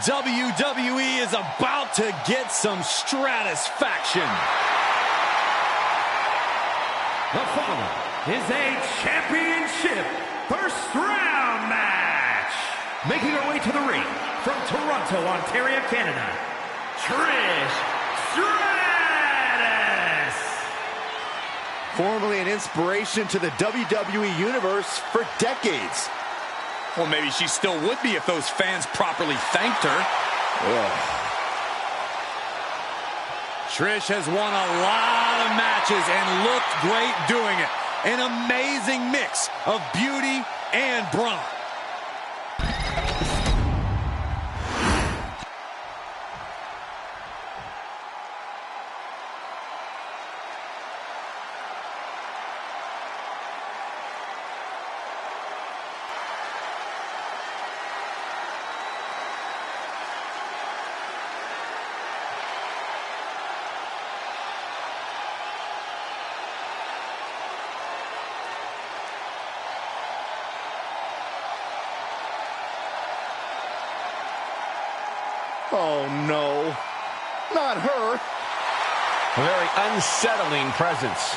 WWE is about to get some stratisfaction. The following is a championship first round match. Making her way to the ring from Toronto, Ontario, Canada, Trish Stratus. Formerly an inspiration to the WWE Universe for decades. Well, maybe she still would be if those fans properly thanked her. Ugh. Trish has won a lot of matches and looked great doing it. An amazing mix of beauty and brawn. Oh no, not her. A very unsettling presence.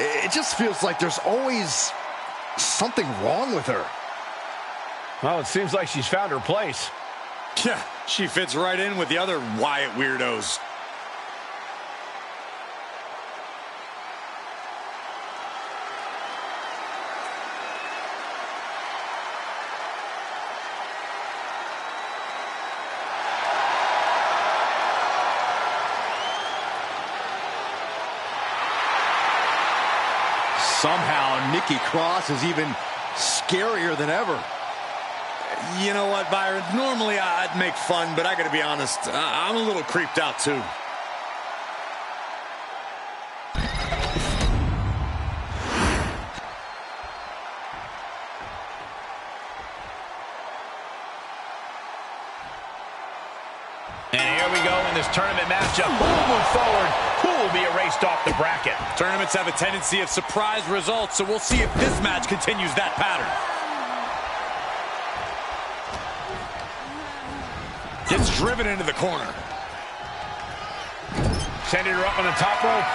It just feels like there's always something wrong with her. Well, it seems like she's found her place. Yeah, she fits right in with the other Wyatt weirdos. Somehow, Nikki Cross is even scarier than ever. You know what, Byron? Normally I'd make fun, but I gotta be honest, I'm a little creeped out too. And here we go in this tournament matchup. Who will move forward? Who will be erased off the bracket? Tournaments have a tendency of surprise results, so we'll see if this match continues that pattern. Gets driven into the corner. Sending her up on the top rope.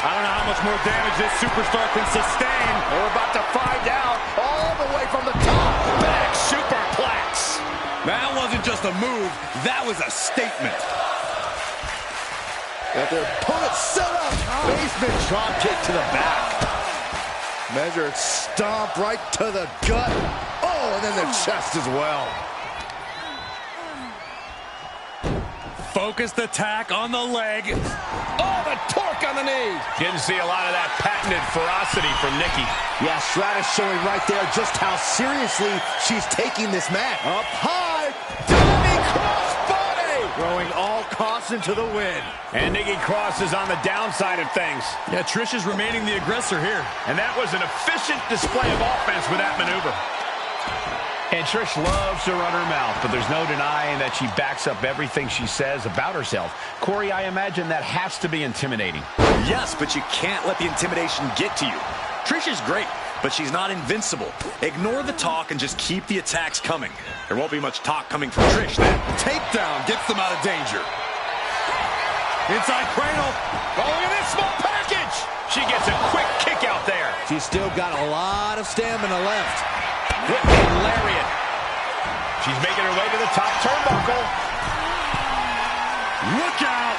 I don't know how much more damage this superstar can sustain. We're about to find out. All the way from the top. Back superplex. That wasn't just a move, that was a statement. Got their opponent set up. Basement drop kick to the back. Measured stomp right to the gut. Oh, and then the chest as well. Focused attack on the leg. Oh, the torque on the knee. Didn't see a lot of that patented ferocity from Nikki. Yeah, Stratus showing right there just how seriously she's taking this match. Up high, diving crossbody. Throwing all caution to the wind. And Nikki Cross is on the downside of things. Yeah, Trish is remaining the aggressor here. And that was an efficient display of offense with that maneuver. And Trish loves to run her mouth, but there's no denying that she backs up everything she says about herself. Corey, I imagine that has to be intimidating. Yes, but you can't let the intimidation get to you. Trish is great, but she's not invincible. Ignore the talk and just keep the attacks coming. There won't be much talk coming from Trish. That takedown gets them out of danger. Inside cradle. Oh, look at this small package. She gets a quick kick out there. She's still got a lot of stamina left. Whipping lariat. She's making her way to the top turnbuckle. Look out.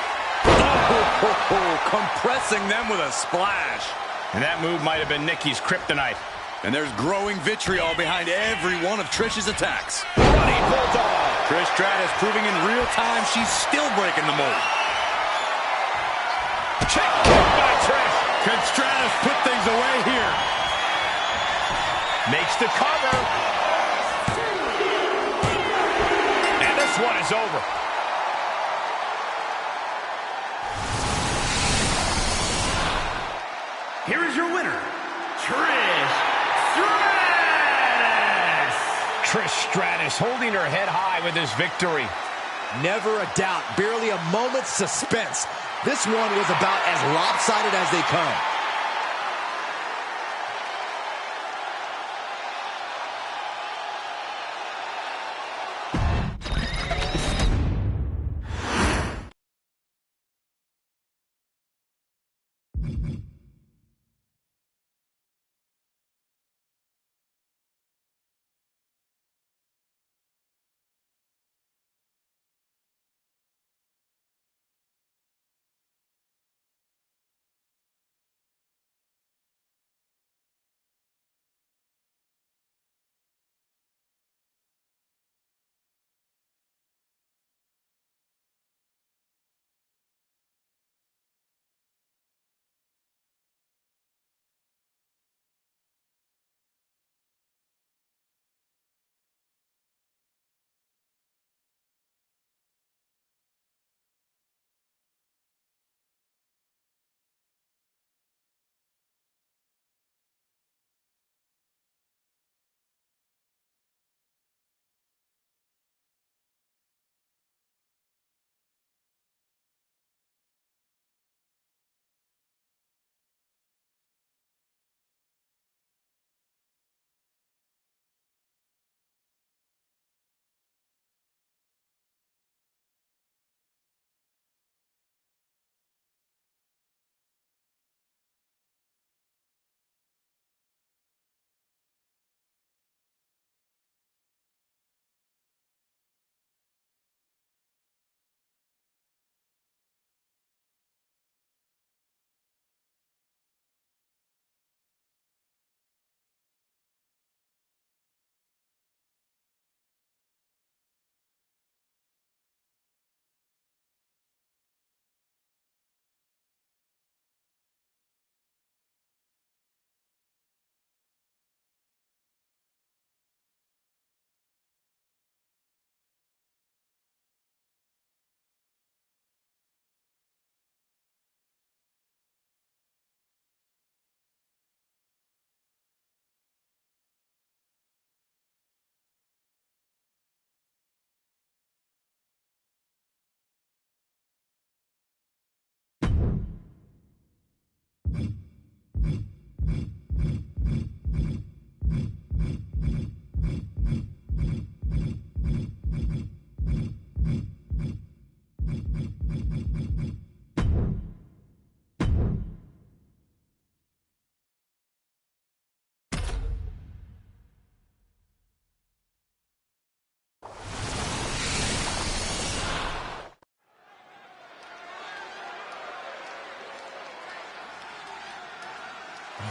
Oh, compressing them with a splash. And that move might have been Nikki's kryptonite. And there's growing vitriol behind every one of Trish's attacks. Running bulldog. Trish Stratus proving in real time she's still breaking the mold. Check kick by Trish. Can Stratus put things away here? Makes the cover. is over. Here is your winner, Trish Stratus. Trish Stratus holding her head high with his victory. Never a doubt, barely a moment's suspense. This one was about as lopsided as they come.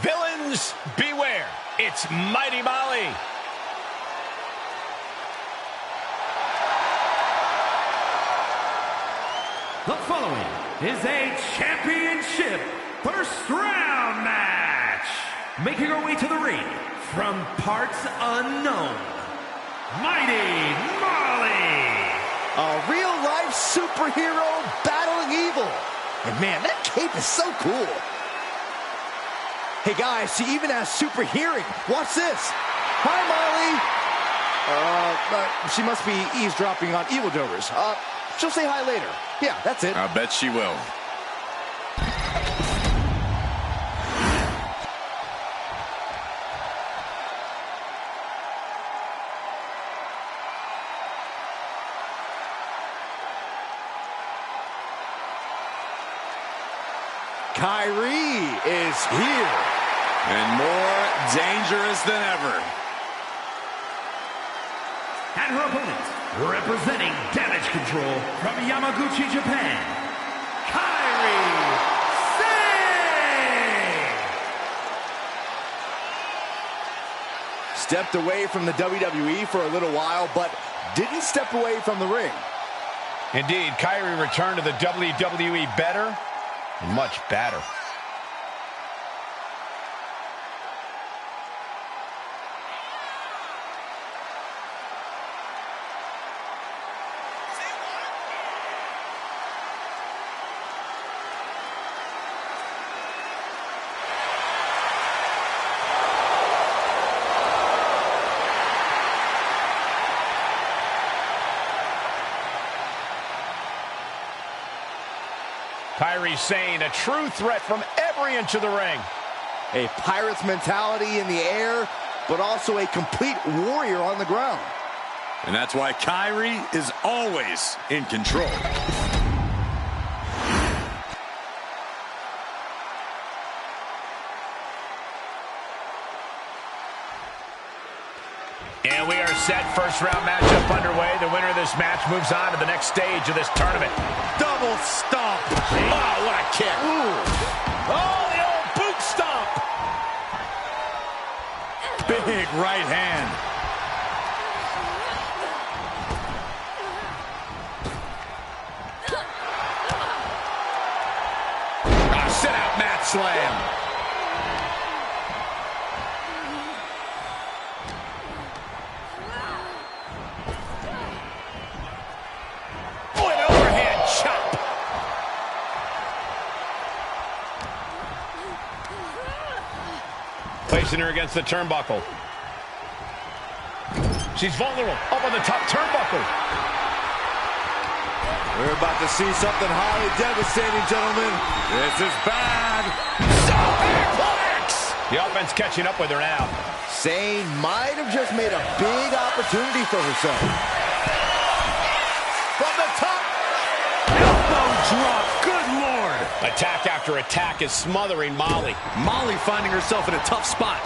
Villains, beware. It's Mighty Molly. The following is a championship first round match. Making her way to the ring from parts unknown, Mighty Molly. A real-life superhero battling evil. And man, that cape is so cool. Hey guys, she even has super hearing. Watch this. Hi, Molly. She must be eavesdropping on evildoers. She'll say hi later. Yeah, that's it. I bet she will. Kyrie is here. And more dangerous than ever. And her opponent, representing Damage Control from Yamaguchi, Japan, Kyrie Sane! Stepped away from the WWE for a little while, but didn't step away from the ring. Indeed, Kyrie returned to the WWE better, much better. Kairi Sane, a true threat from every inch of the ring. A pirate's mentality in the air, but also a complete warrior on the ground. And that's why Kairi is always in control. And we are set. First round matchup underway. The winner of this match moves on to the next stage of this tournament. Double stomp. Oh, what a kick. Ooh. Oh, the old boot stomp. Big right hand. Sit out mat slam. Placing her against the turnbuckle. She's vulnerable. Up on the top turnbuckle. We're about to see something highly devastating, gentlemen. This is bad. Superplex! The offense catching up with her now. Sane might have just made a big opportunity for herself. From the top. Elbow drop. Good Lord. Attack after attack is smothering Molly. Molly finding herself in a tough spot.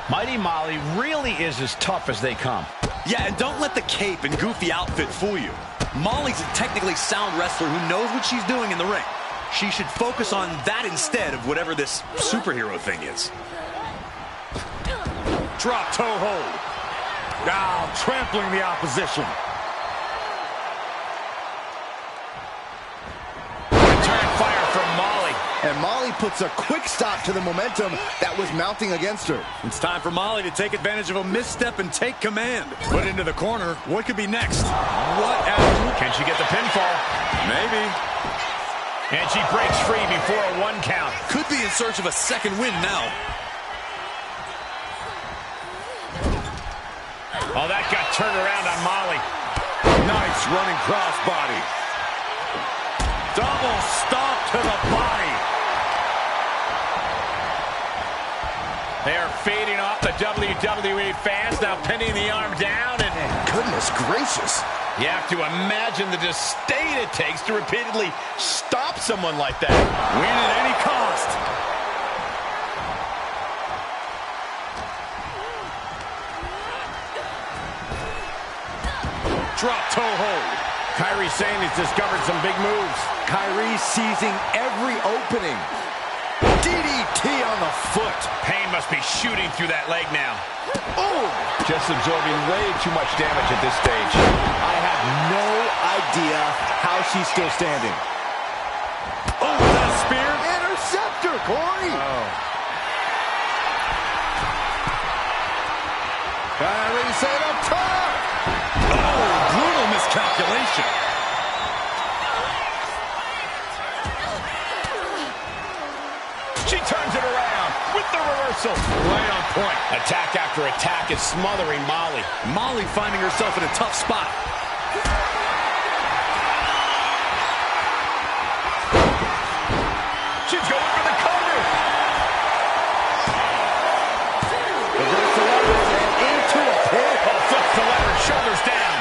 Mighty Molly really is as tough as they come. Yeah, and don't let the cape and goofy outfit fool you. Molly's a technically sound wrestler who knows what she's doing in the ring. She should focus on that instead of whatever this superhero thing is. Drop toe hold. Now trampling the opposition. Return fire from Molly. And Molly puts a quick stop to the momentum that was mounting against her. It's time for Molly to take advantage of a misstep and take command. Put into the corner. What could be next? Can she get the pinfall? Maybe. And she breaks free before a 1 count. Could be in search of a second win now. Oh, that got turned around on Molly. Nice running crossbody. Double stomp to the body. They are fading off the WWE fans, now pinning the arm down. And Goodness gracious. you have to imagine the disdain it takes to repeatedly stop someone like that. Win at any cost. Drop toe hold. Kairi Sane has discovered some big moves. Kairi seizing every opening. DDT on the foot. Pain must be shooting through that leg now. Oh! Just absorbing way too much damage at this stage. I have no idea how she's still standing. Oh, is that a spear? Interceptor, Corey! Kairi Sane up top! Oh, brutal miscalculation. She turns it around with the reversal. Right on point. Attack after attack is smothering Molly. Molly finding herself in a tough spot. She's going for the cover. Reverse the leverage and into a pin. Oh, flips the lever, shoulders down.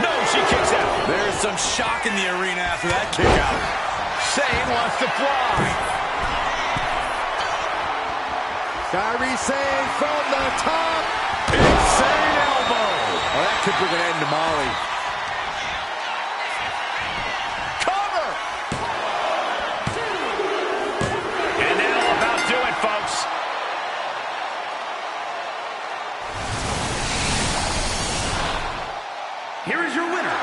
No, she kicks out. There's some shock in the arena after that kick out. Sane wants to fly. Kairi Sane from the top. Insane elbow. Oh, that could bring an end to Molly. Cover. And that'll about do it, folks. Here is your winner,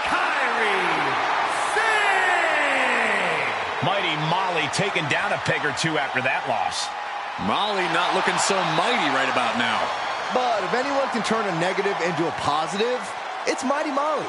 Kairi Sane! Mighty Molly taking down a peg or two after that loss. Molly not looking so mighty right about now. But if anyone can turn a negative into a positive, it's Mighty Molly.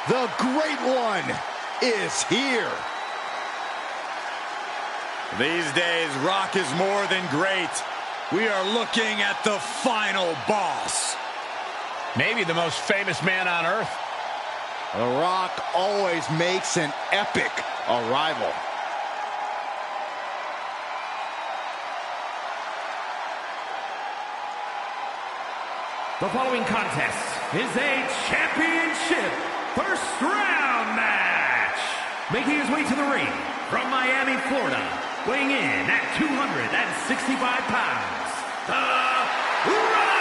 The Great One is here. These days, Rock is more than great. We are looking at the final boss. Maybe the most famous man on earth. The Rock always makes an epic arrival. The following contest is a championship first round match. Making his way to the ring from Miami, Florida, weighing in at 265 pounds, The Rock!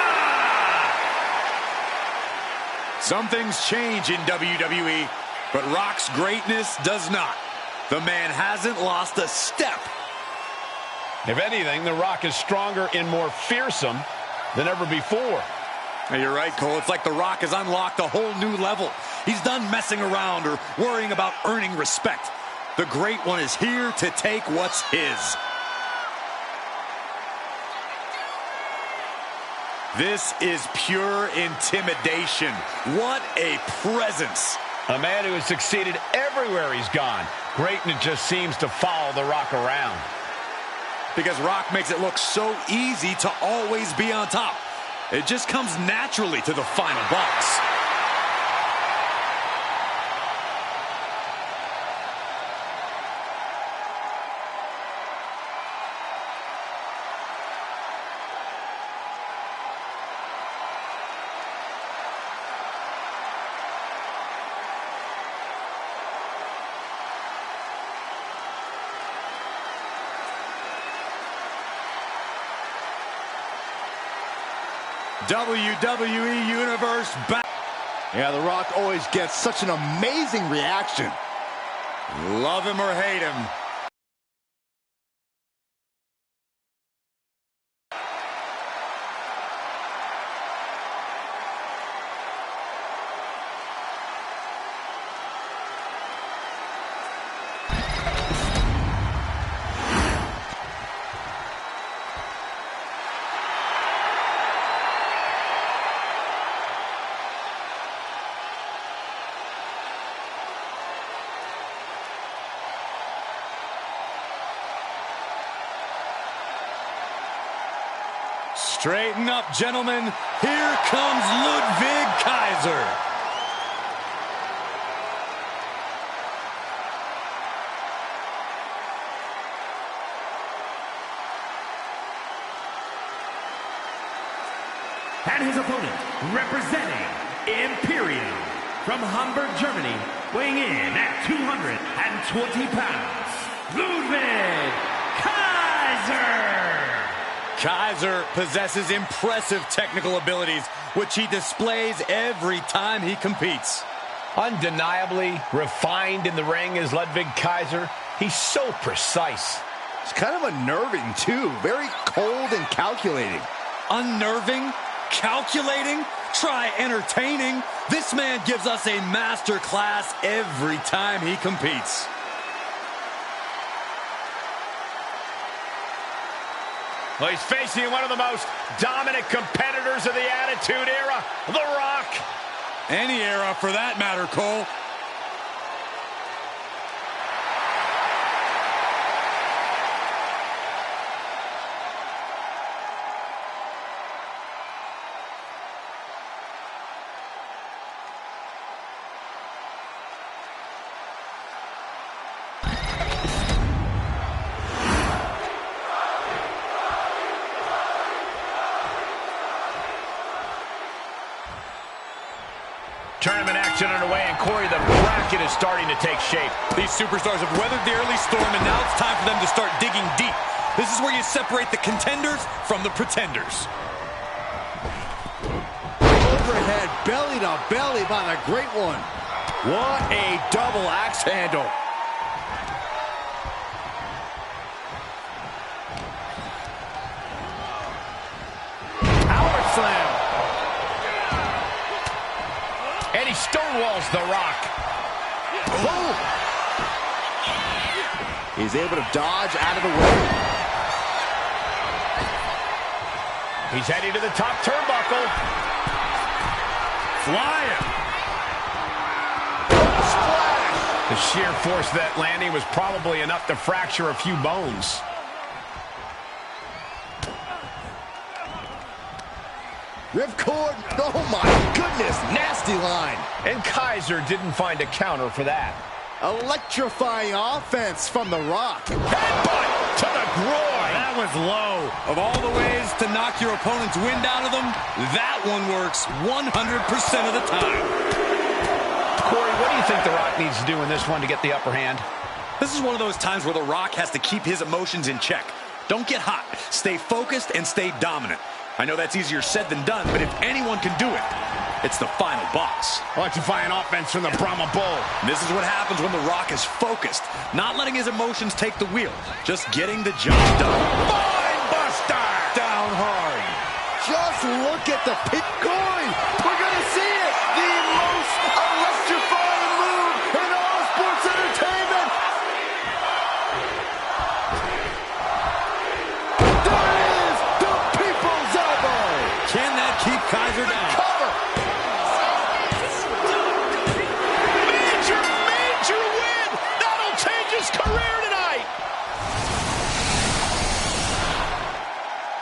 Some things change in WWE, but Rock's greatness does not. The man hasn't lost a step. If anything, The Rock is stronger and more fearsome than ever before. Hey, you're right, Cole. It's like The Rock has unlocked a whole new level. He's done messing around or worrying about earning respect. The Great One is here to take what's his. This is pure intimidation. What a presence. A man who has succeeded everywhere he's gone. Greatness just seems to follow The Rock around. Because Rock makes it look so easy to always be on top. It just comes naturally to the final boss. WWE Universe Battle. Yeah, The Rock always gets such an amazing reaction. Love him or hate him. Straighten up, gentlemen. Here comes Ludwig Kaiser. And his opponent, representing Imperium from Hamburg, Germany, weighing in at 220 pounds, Ludwig Kaiser! Kaiser possesses impressive technical abilities, which he displays every time he competes. Undeniably refined in the ring is Ludwig Kaiser. He's so precise. It's kind of unnerving, too. Very cold and calculating. Unnerving? Calculating? Try entertaining. This man gives us a master class every time he competes. Well, he's facing one of the most dominant competitors of the Attitude Era, The Rock. Any era for that matter, Cole. Tournament action underway, and Corey, the bracket is starting to take shape. These superstars have weathered the early storm, and now it's time for them to start digging deep. This is where you separate the contenders from the pretenders. Overhead, belly to belly by the Great One. What a double axe handle. Power slam. And he stonewalls The Rock. Boom. He's able to dodge out of the way. He's heading to the top turnbuckle. Flying. The sheer force of that landing was probably enough to fracture a few bones. Ripcord, oh my goodness, nasty line. And Kaiser didn't find a counter for that. Electrifying offense from The Rock. Headbutt to the groin. That was low. Of all the ways to knock your opponent's wind out of them, that one works 100% of the time. Corey, what do you think The Rock needs to do in this one to get the upper hand? This is one of those times where The Rock has to keep his emotions in check. Don't get hot. Stay focused and stay dominant. I know that's easier said than done, but if anyone can do it, it's the final boss. Electrifying offense from the Brahma Bull. This is what happens when The Rock is focused, not letting his emotions take the wheel, just getting the job done. Mind Buster! Down hard. Just look at the pit going. We're going to see it. The most electrifying move in all sports entertainment. There it is, the people's elbow. Can that keep Kaiser down? Cover. Major win! That'll change his career tonight!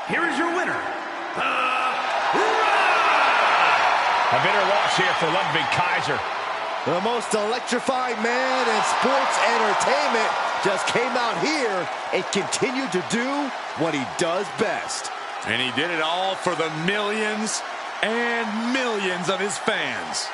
Here is your winner, A bitter loss here for Ludwig Kaiser. The most electrifying man in sports entertainment just came out here and continued to do what he does best. And he did it all for the millions and millions of his fans.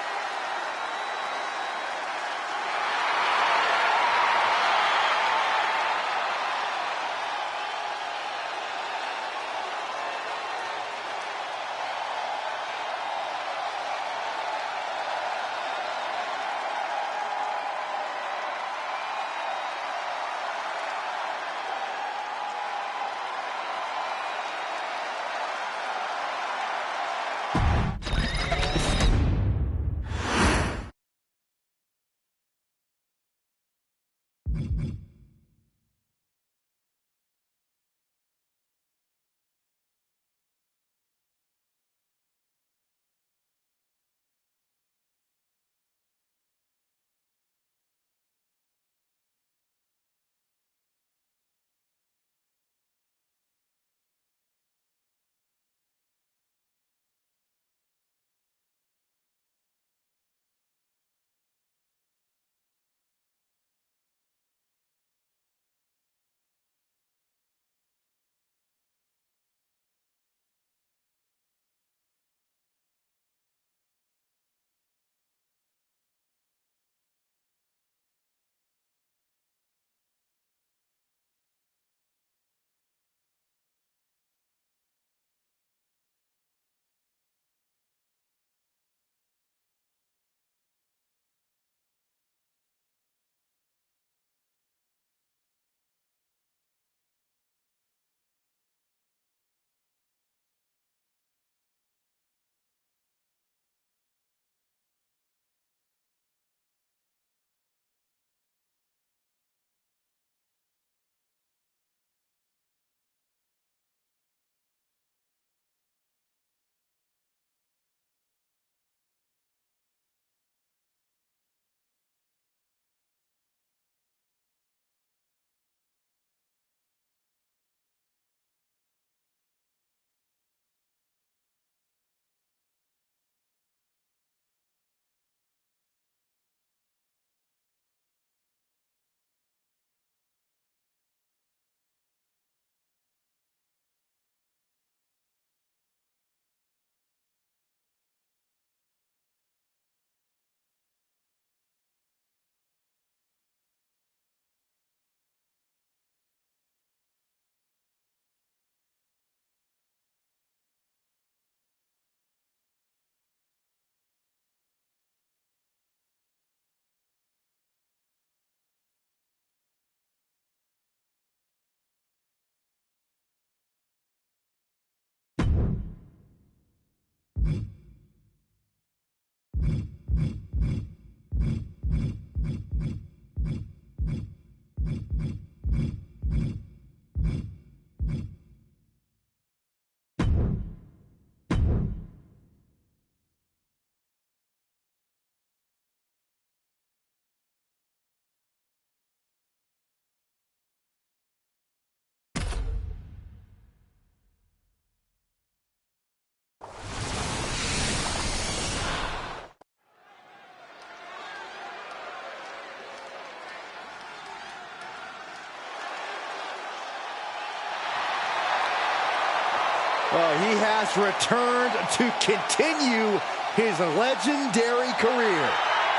He has returned to continue his legendary career.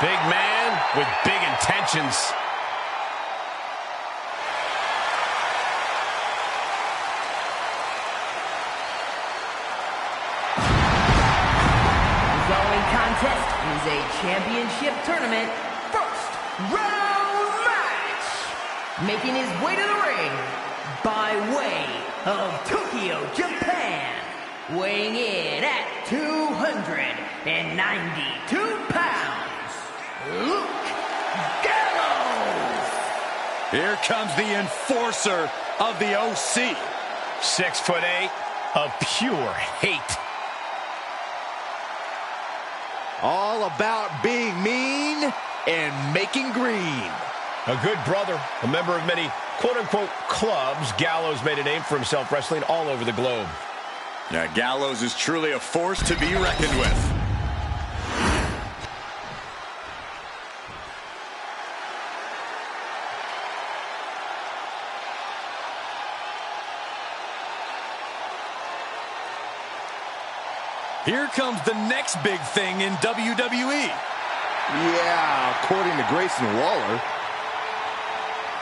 Big man with big intentions. The following contest is a championship tournament first round match. Making his way to the ring by way of Tokyo, Japan. Weighing in at 292 pounds, Luke Gallows. Here comes the enforcer of the OC. 6'8" of pure hate. All about being mean and making green. A good brother, a member of many quote-unquote clubs, Gallows made a name for himself wrestling all over the globe. Yeah, Gallows is truly a force to be reckoned with. Here comes the next big thing in WWE. Yeah, according to Grayson Waller.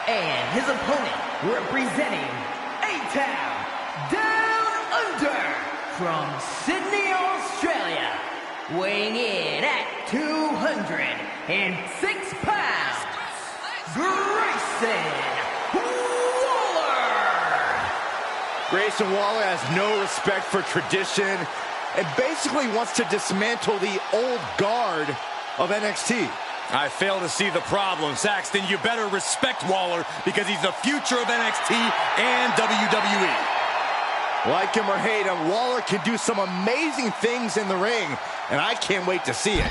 And his opponent, representing A-Town Down Under from Sydney, Australia, weighing in at 206 pounds, Grayson Waller. Grayson Waller has no respect for tradition and basically wants to dismantle the old guard of NXT. I fail to see the problem, Saxton. You better respect Waller because he's the future of NXT and WWE. Like him or hate him, Waller can do some amazing things in the ring, and I can't wait to see it.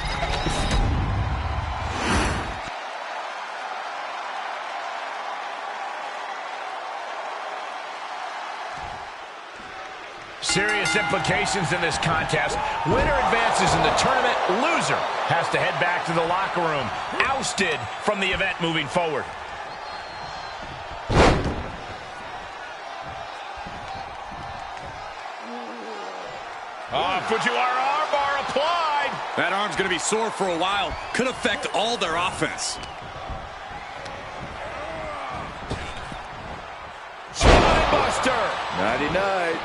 Serious implications in this contest. Winner advances in the tournament. Loser has to head back to the locker room. Ousted from the event moving forward. Fujiwara armbar applied. That arm's going to be sore for a while. Could affect all their offense. Spinebuster. Nighty-night.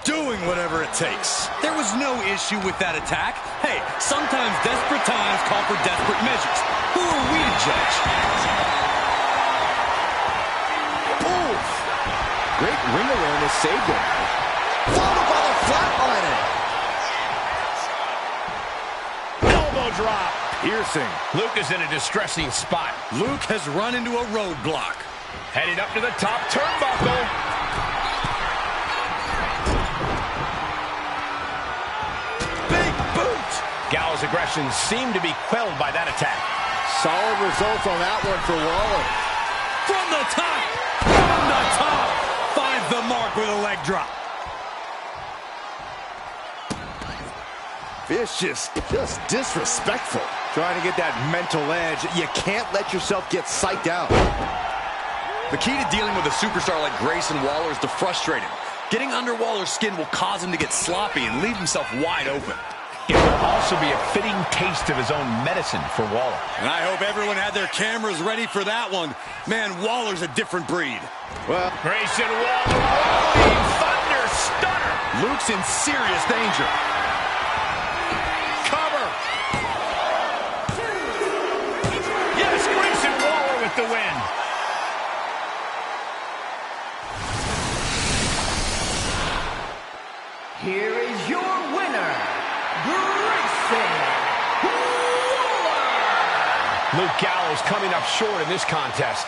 Doing whatever it takes. There was no issue with that attack. Hey, sometimes desperate times call for desperate measures. Who are we to judge? Oof. Great ring awareness saved him. Followed by the flatliner. Elbow drop. Piercing. Luke is in a distressing spot. Luke has run into a roadblock. Heading up to the top turnbuckle. Gallows' aggression seemed to be quelled by that attack. Solid results on that one for Waller. From the top! From the top! Finds the mark with a leg drop. Vicious, just disrespectful. Trying to get that mental edge. You can't let yourself get psyched out. The key to dealing with a superstar like Grayson Waller is to frustrate him. Getting under Waller's skin will cause him to get sloppy and leave himself wide open. It will also be a fitting taste of his own medicine for Waller. And I hope everyone had their cameras ready for that one. Man, Waller's a different breed. Well, Grayson Waller, rolling thunder stunner. Luke's in serious danger. Cover. Yes, Grayson Waller with the win. Here is your winner, Grayson Waller. Luke Gallows coming up short in this contest.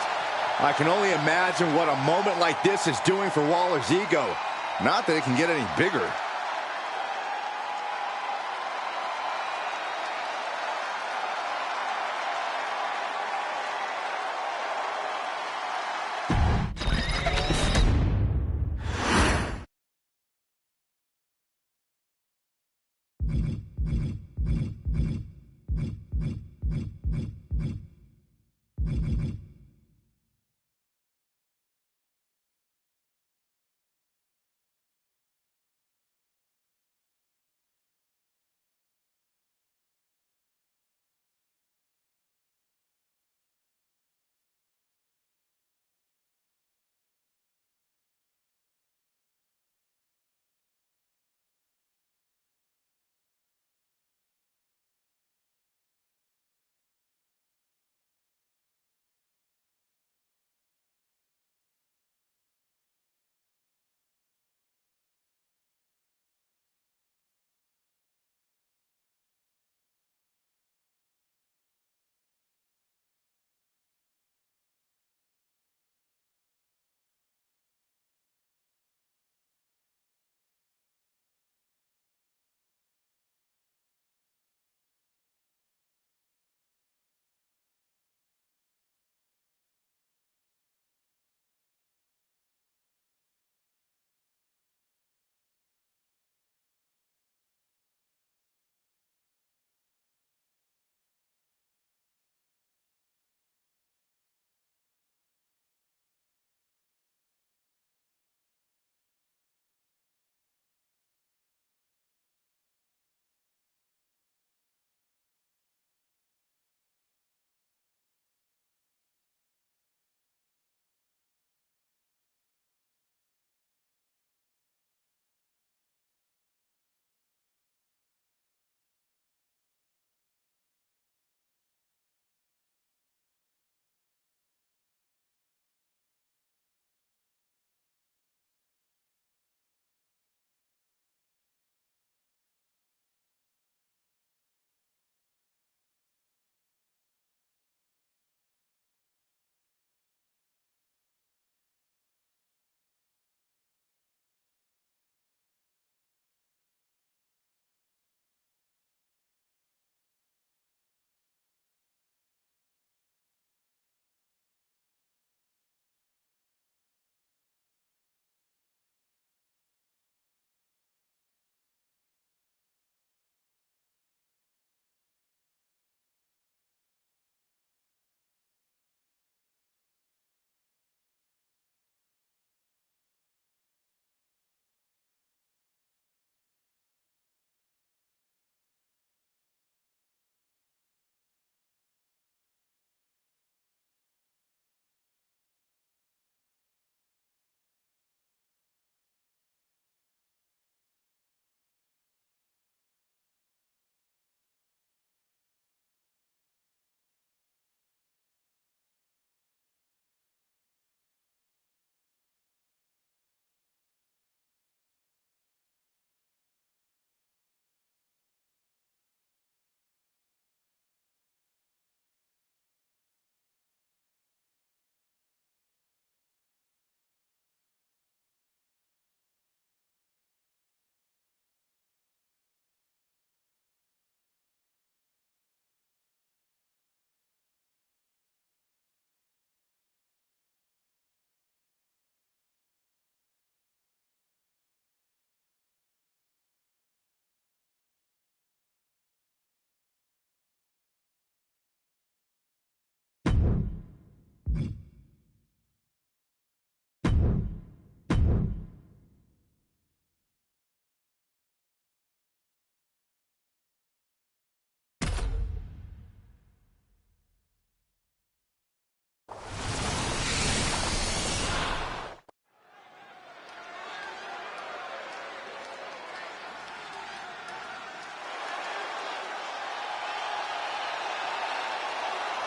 I can only imagine what a moment like this is doing for Waller's ego. Not that it can get any bigger.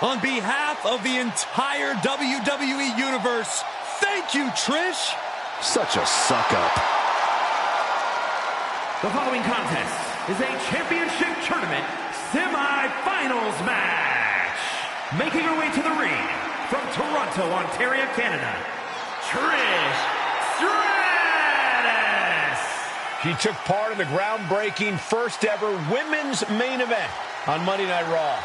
On behalf of the entire WWE Universe, thank you, Trish. Such a suck-up. The following contest is a championship tournament semi-finals match. Making her way to the ring from Toronto, Ontario, Canada, Trish Stratus. She took part in the groundbreaking first ever women's main event on Monday Night Raw.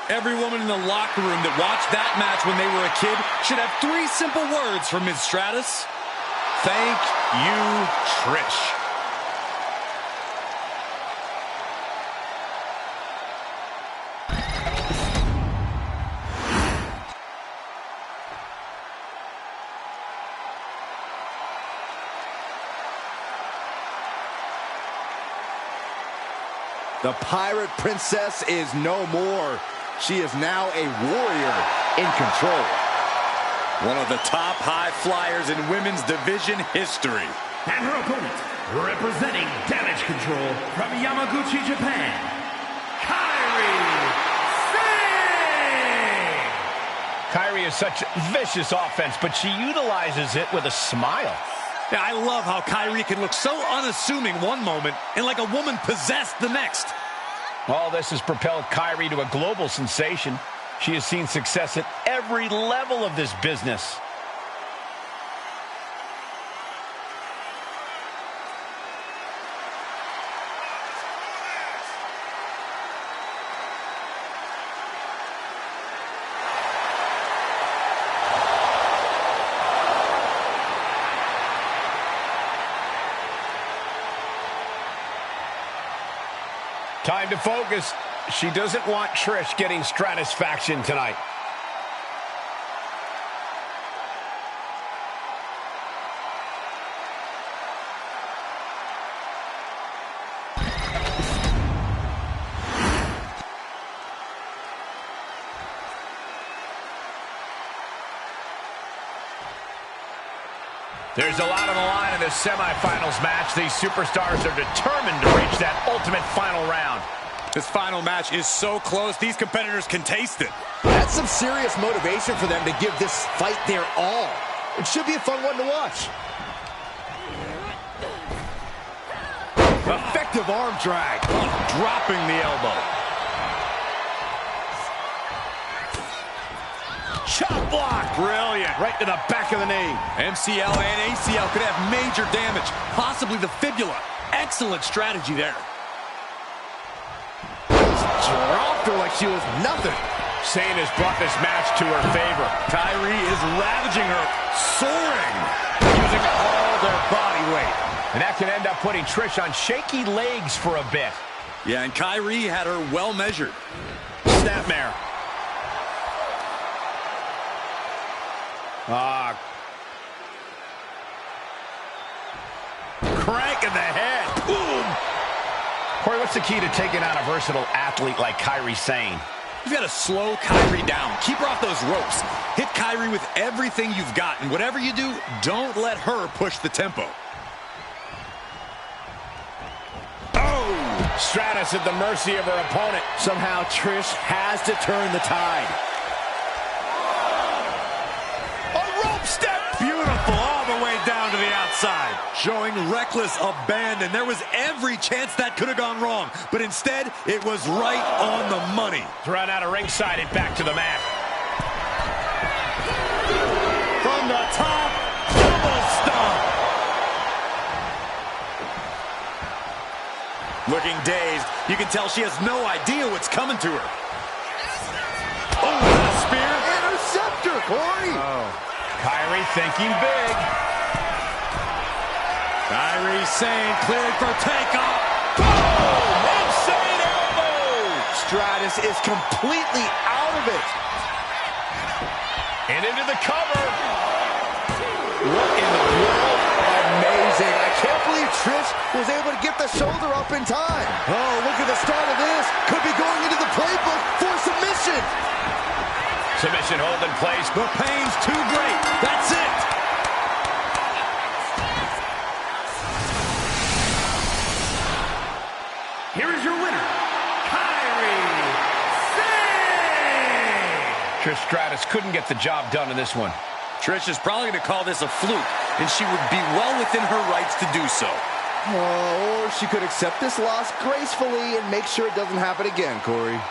Every woman in the locker room that watched that match when they were a kid should have 3 simple words from Ms. Stratus. Thank you, Trish. The Pirate Princess is no more. She is now a warrior in control. One of the top high flyers in women's division history. And her opponent, representing Damage Control from Yamaguchi, Japan, Kairi Sane! Kairi is such vicious offense, but she utilizes it with a smile. Yeah, I love how Kairi can look so unassuming one moment and like a woman possessed the next. All this has propelled Kairi to a global sensation. She has seen success at every level of this business. Time to focus. She doesn't want Trish getting stratisfaction tonight. There's a lot on the line in this semifinals match. These superstars are determined to reach that ultimate final round. This final match is so close, these competitors can taste it. That's some serious motivation for them to give this fight their all. It should be a fun one to watch. Effective arm drag. Dropping the elbow. Chop block. Brilliant. Right to the back of the knee. MCL and ACL could have major damage, possibly the fibula. Excellent strategy there. Dropped her like she was nothing. Sane has brought this match to her favor. Kairi is ravaging her, soaring, using all their body weight. And that could end up putting Trish on shaky legs for a bit. Yeah, and Kairi had her well measured. Snapmare. Crank in the head. Boom. Corey, what's the key to taking on a versatile athlete like Kairi Sane? You've got to slow Kairi down. Keep her off those ropes. Hit Kairi with everything you've got. And whatever you do, don't let her push the tempo. Oh! Stratus at the mercy of her opponent. Somehow Trish has to turn the tide. A rope step. Beautiful, all the way down to the outside. Showing reckless abandon. There was every chance that could have gone wrong. But instead, it was right on the money. Thrown out of ringside and back to the mat. From the top, double stomp. Looking dazed, you can tell she has no idea what's coming to her. Oh, a spear. Interceptor, Corey. Oh. Kairi thinking big. Kairi Sane cleared for takeoff. Boom! Insane elbow. Stratus is completely out of it. And into the cover. What in the world? Amazing. I can't believe Trish was able to get the shoulder up in time. Oh, look at the start of this. Could be going into the playbook for submission. Submission hold in place. The pain's too great. That's it. Here is your winner, Kairi Sane! Trish Stratus couldn't get the job done in this one. Trish is probably going to call this a fluke, and she would be well within her rights to do so. Or she could accept this loss gracefully and make sure it doesn't happen again, Corey.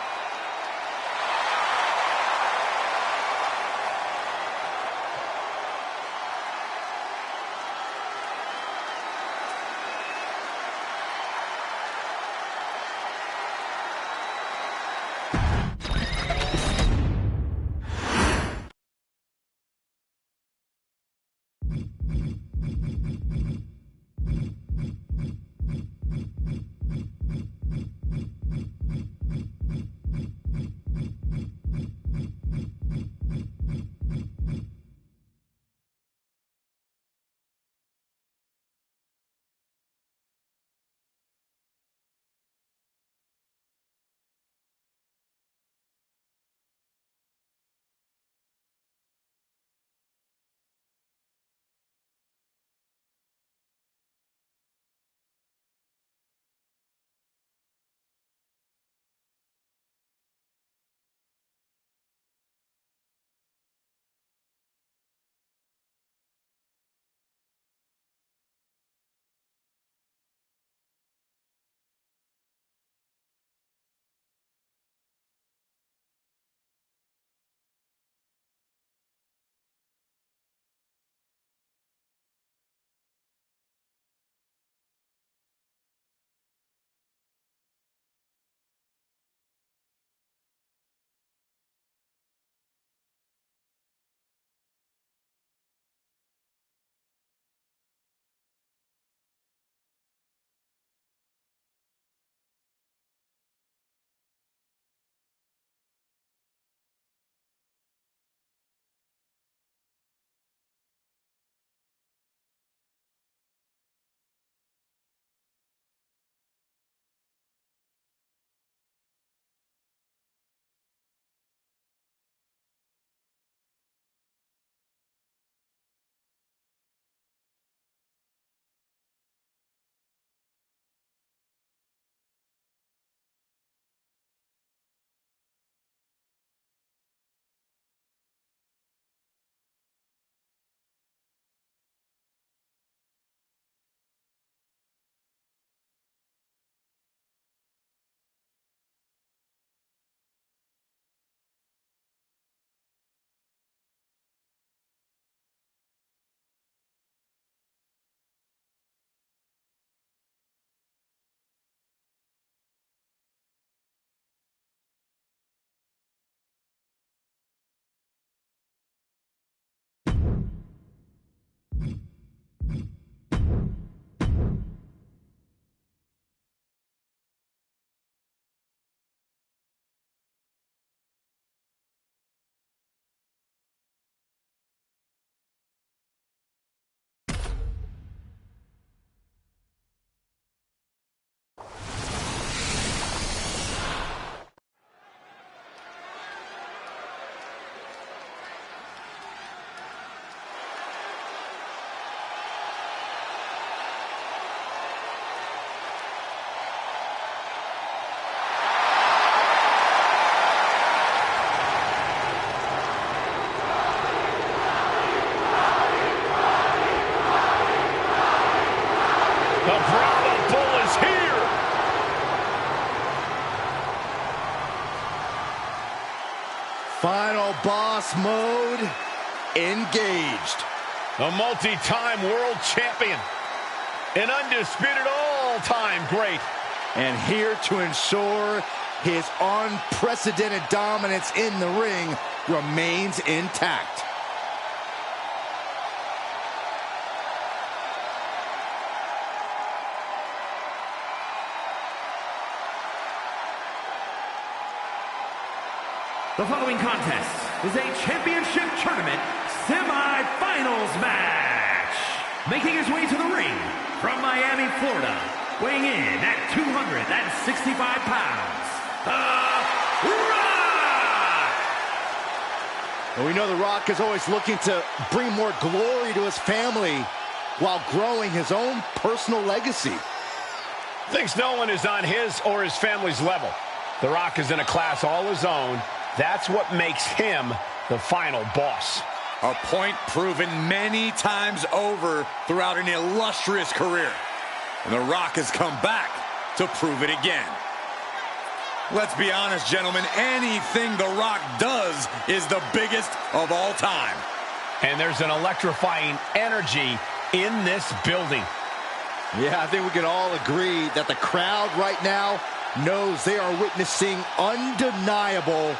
Final boss mode engaged. A multi-time world champion. An undisputed all-time great. And here to ensure his unprecedented dominance in the ring remains intact. The following contest is a championship tournament semi-finals match. Making his way to the ring from Miami, Florida, weighing in at 265 pounds, The Rock! And we know The Rock is always looking to bring more glory to his family while growing his own personal legacy. Thinks no one is on his or his family's level. The Rock is in a class all his own, That's what makes him the final boss. A point proven many times over throughout an illustrious career. And The Rock has come back to prove it again. Let's be honest, gentlemen, anything The Rock does is the biggest of all time. And there's an electrifying energy in this building. Yeah, I think we can all agree that the crowd right now knows they are witnessing undeniable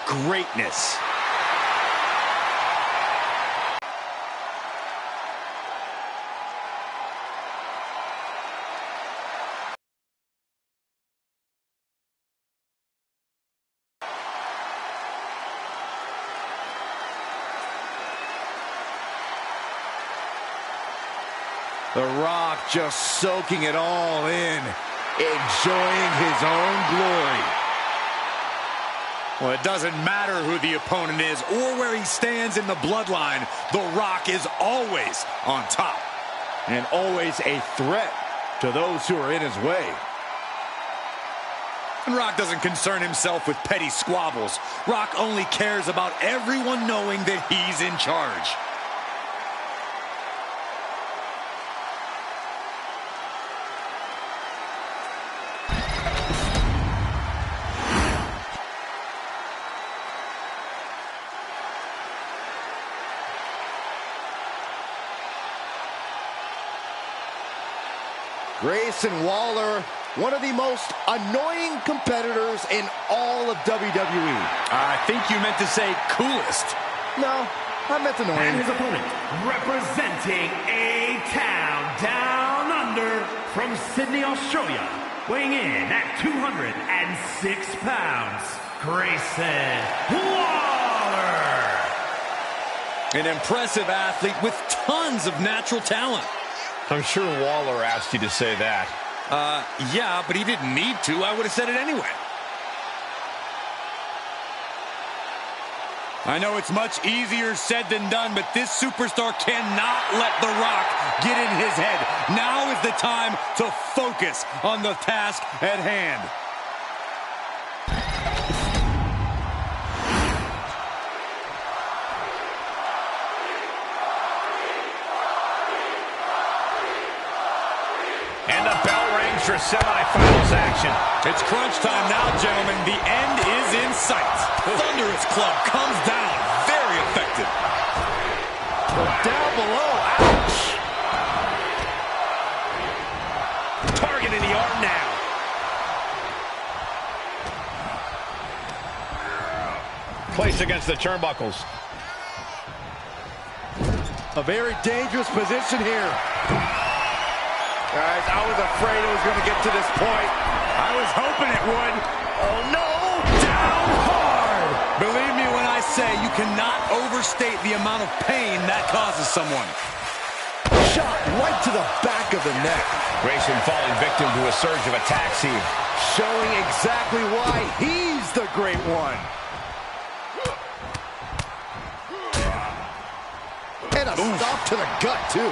greatness. The Rock just soaking it all in, enjoying his own glory. Well, it doesn't matter who the opponent is or where he stands in the bloodline. The Rock is always on top. And always a threat to those who are in his way. And Rock doesn't concern himself with petty squabbles. Rock only cares about everyone knowing that he's in charge. Grayson Waller, one of the most annoying competitors in all of WWE. I think you meant to say coolest. No, I meant annoying. And his opponent, representing a town down under from Sydney, Australia, weighing in at 206 pounds, Grayson Waller. An impressive athlete with tons of natural talent. I'm sure Waller asked you to say that. Yeah, but he didn't need to. I would have said it anyway. I know it's much easier said than done, but this superstar cannot let The Rock get in his head. Now is the time to focus on the task at hand. And the bell rings for semifinals action. It's crunch time now, gentlemen. The end is in sight. Thunderous club comes down. Very effective. But down below, ouch! Targeting the arm now. Placed against the turnbuckles. A very dangerous position here. Guys, I was afraid it was going to get to this point. I was hoping it would. Oh, no! Down hard. Believe me when I say you cannot overstate the amount of pain that causes someone. Shot right to the back of the neck. Grayson falling victim to a surge of attacks here. Showing exactly why he's the great one. And a stop to the gut, too.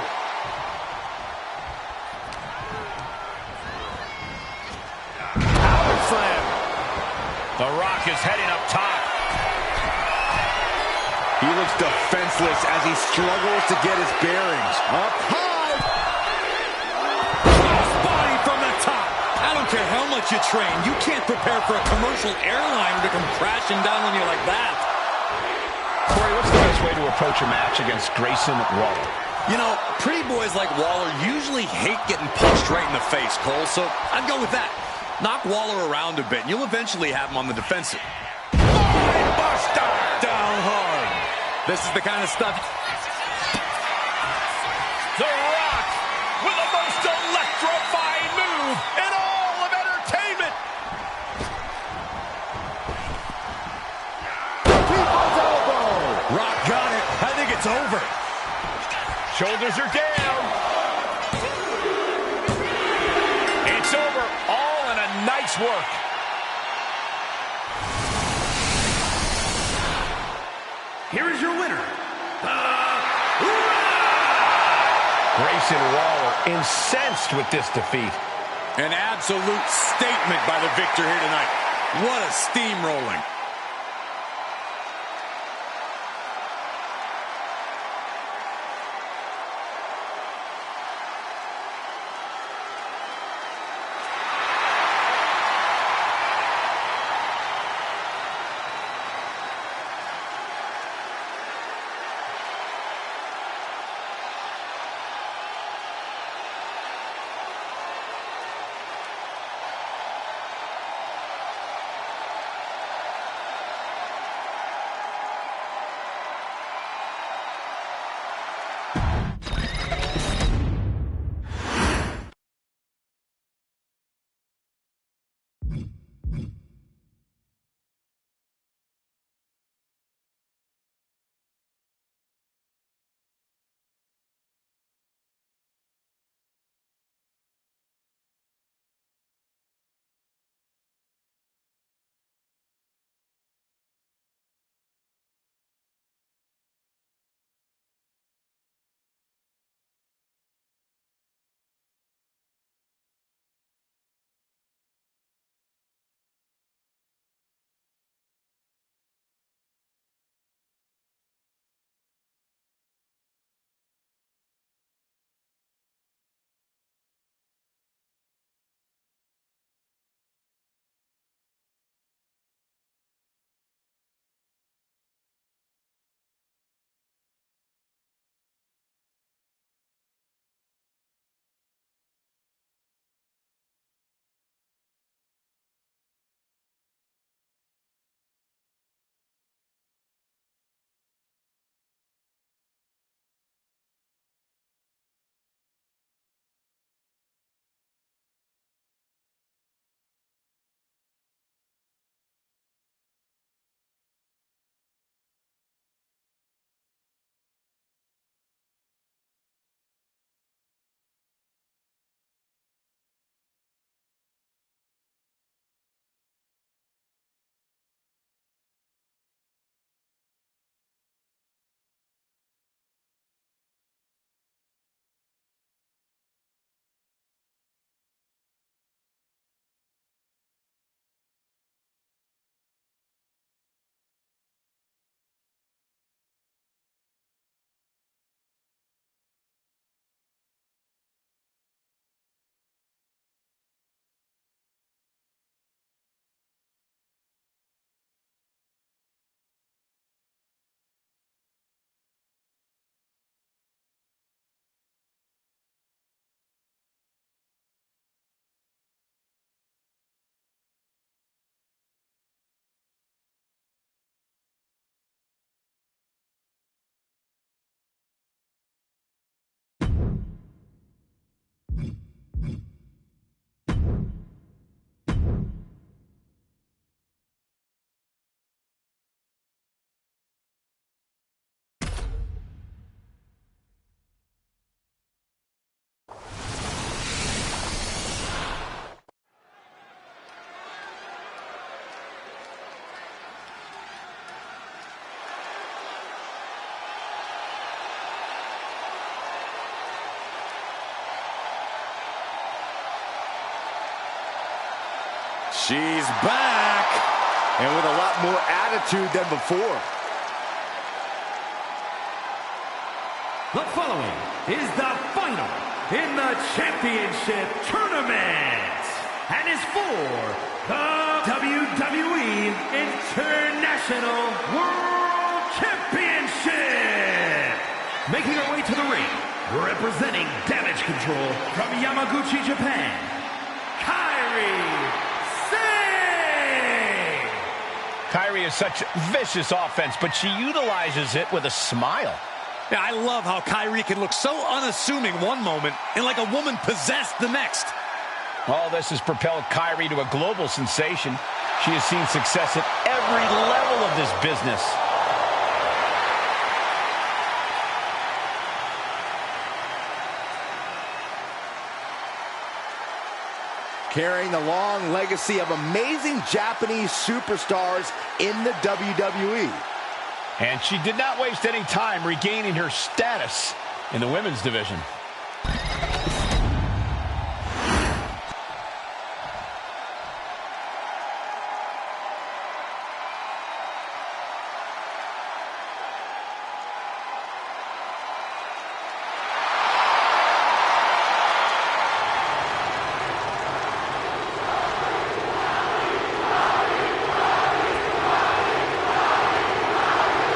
Slam. The Rock is heading up top. He looks defenseless as he struggles to get his bearings. Up high. Crossbody from the top. I don't care how much you train. You can't prepare for a commercial airliner to come crashing down on you like that. Corey, what's the best way to approach a match against Grayson Waller? You know, pretty boys like Waller usually hate getting punched right in the face, Cole, so I'd go with that. Knock Waller around a bit, and you'll eventually have him on the defensive. Buster down hard. This is the kind of stuff. The Rock with the most electrifying move in all of entertainment. People's elbow. Rock got it. I think it's over. Shoulders are down. It's over. All in a nice work. Here is your winner, Grayson Waller incensed with this defeat. An absolute statement by the victor here tonight. What a steamrolling. She's back. And with a lot more attitude than before. The following is the final in the championship tournament and is for the WWE International World Championship. Making her way to the ring, representing Damage Control from Yamaguchi, Japan, Kairi Sane. Kairi is such vicious offense, but she utilizes it with a smile. Yeah, I love how Kairi can look so unassuming one moment and like a woman possessed the next. All this has propelled Kairi to a global sensation. She has seen success at every level of this business. Carrying the long legacy of amazing Japanese superstars in the WWE. And she did not waste any time regaining her status in the women's division.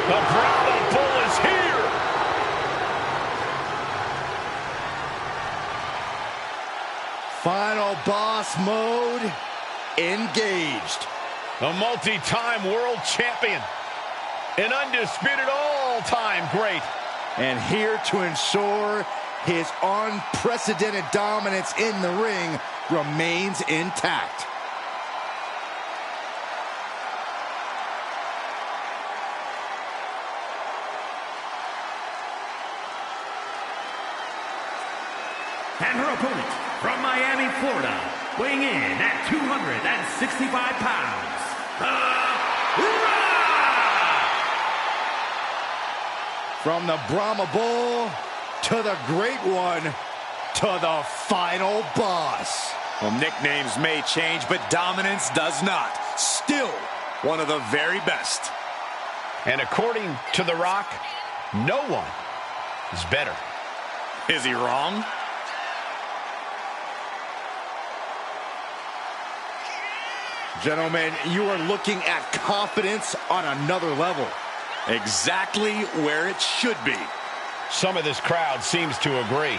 The Bravo Bull is here! Final boss mode engaged. A multi-time world champion. An undisputed all-time great. And here to ensure his unprecedented dominance in the ring remains intact. And her opponent from Miami, Florida, weighing in at 265 pounds, The Rock! From the Brahma Bull to the Great One to the final boss. Well, nicknames may change, but dominance does not. Still one of the very best. And according to The Rock, no one is better. Is he wrong? Gentlemen, you are looking at confidence on another level. Exactly where it should be. Some of this crowd seems to agree.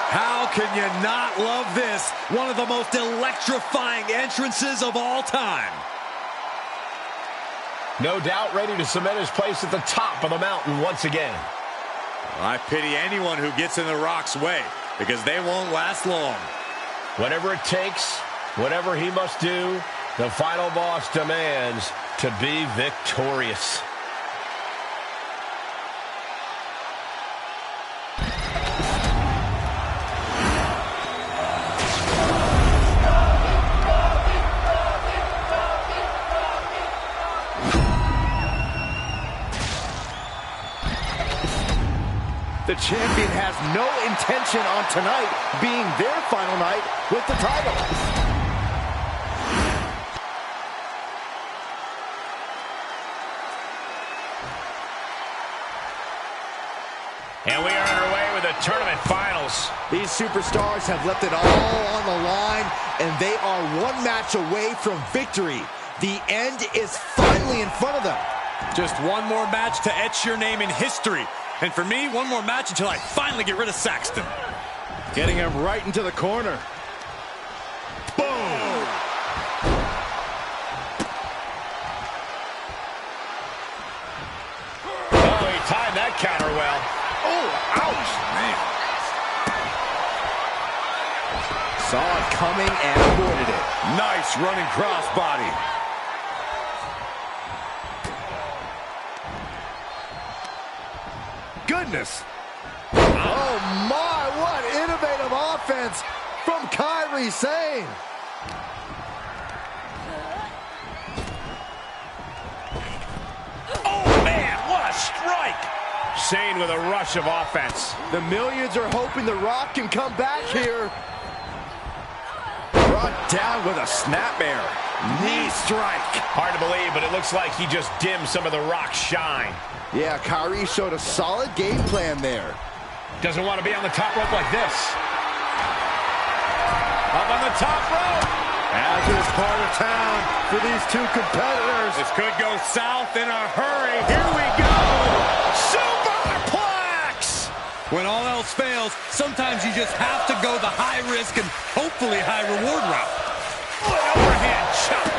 How can you not love this? One of the most electrifying entrances of all time. No doubt ready to cement his place at the top of the mountain once again. I pity anyone who gets in The Rock's way, because they won't last long. Whatever it takes, whatever he must do, the final boss demands to be victorious. The champion has no intention on tonight being their final night with the title. And we are underway with the tournament finals. These superstars have left it all on the line, and they are one match away from victory. The end is finally in front of them. Just one more match to etch your name in history. And for me, one more match until I finally get rid of Saxton. Getting him right into the corner. Boom! Oh, he timed that counter well. Oh, ouch, man. Saw it coming and avoided it. Nice running crossbody. Goodness. Oh my, what innovative offense from Kairi Sane. Oh, man, what a strike. Sane with a rush of offense. The millions are hoping The Rock can come back here. Brought down with a snapmare. Knee strike. Hard to believe, but it looks like he just dimmed some of The Rock's shine. Yeah, Kairi showed a solid game plan there. Doesn't want to be on the top rope like this. Up on the top rope. As is part of town for these two competitors. This could go south in a hurry. Here we go. Superplex! When all else fails, sometimes you just have to go the high risk and hopefully high reward route. An overhand chop.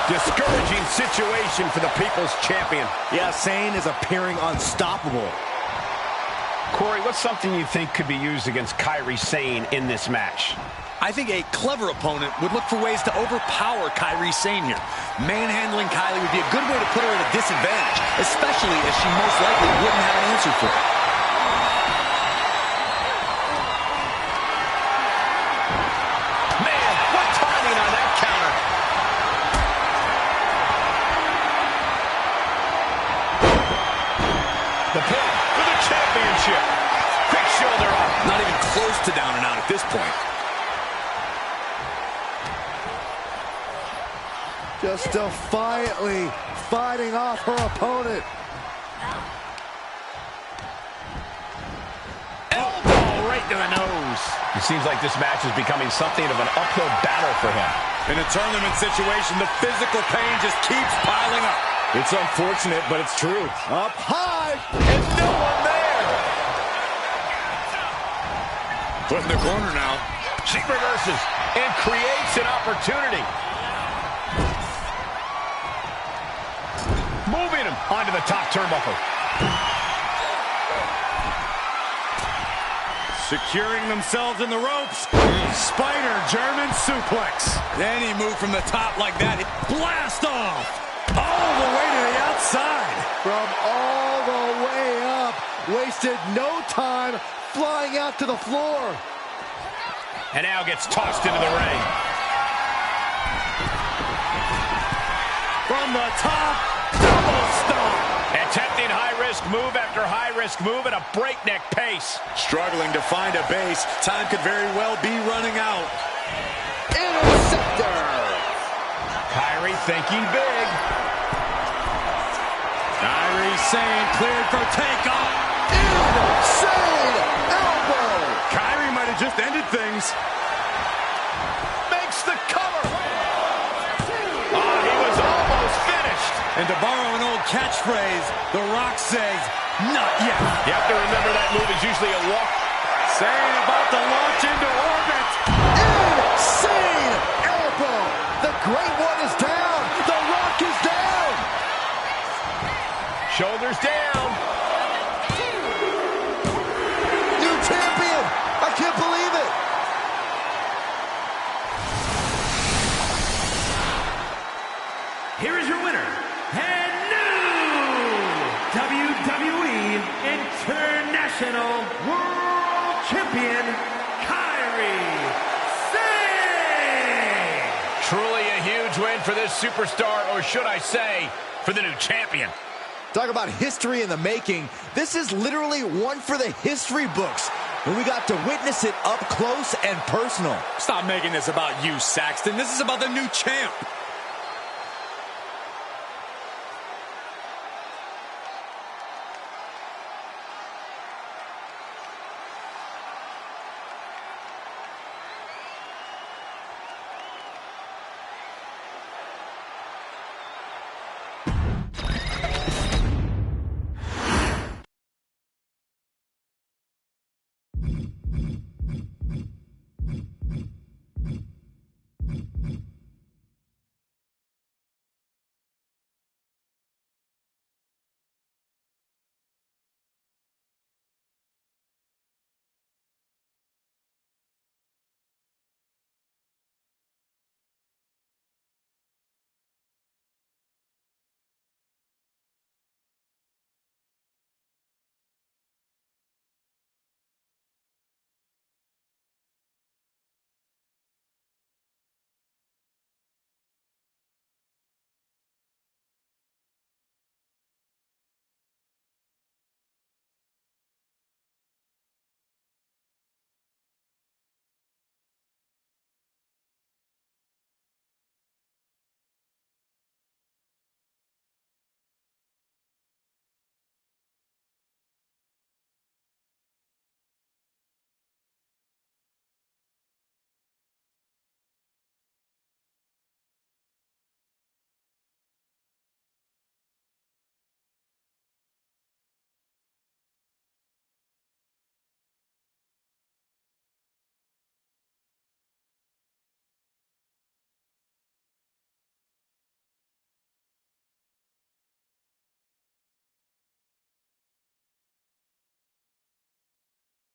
Discouraging situation for the People's Champion. Yeah, Sane is appearing unstoppable. Corey, what's something you think could be used against Kairi Sane in this match? I think a clever opponent would look for ways to overpower Kairi Sane here. Manhandling Kylie would be a good way to put her at a disadvantage, especially as she most likely wouldn't have an answer for it. Man, what timing on that counter. The pin for the championship. Quick shoulder up. Not even close to down and out at this point. Just defiantly fighting off her opponent. Elbow right to the nose. It seems like this match is becoming something of an uphill battle for him. In a tournament situation, the physical pain just keeps piling up. It's unfortunate, but it's true. Up high, And no one there. Put in the corner now. She reverses and creates an opportunity. Moving him onto the top turnbuckle. Securing themselves in the ropes. Spider German suplex. Then he moved from the top like that. Blast off. All the way to the outside. from all the way up. Wasted no time flying out to the floor. And now gets tossed into the ring. From the top, double stomp. Attempting high-risk move after high-risk move at a breakneck pace. Struggling to find a base. Time could very well be running out. Interceptor. Kairi thinking big. Kairi Sane cleared for takeoff. Insane elbow. Kairi might have just ended things. Makes the cover. Oh, he was almost finished. And to borrow an old catchphrase, The Rock says, not yet. You have to remember that move is usually a walk. Sane about to launch into orbit. Insane elbow. The Great One is down. The Rock is down. Shoulders down. New champion. I can't believe it. Here is your winner, and new WWE International World Champion, Kairi Sane! Truly a huge win for this superstar, or should I say, for the new champion. Talk about history in the making. This is literally one for the history books. And we got to witness it up close and personal. Stop making this about you, Saxton. This is about the new champ.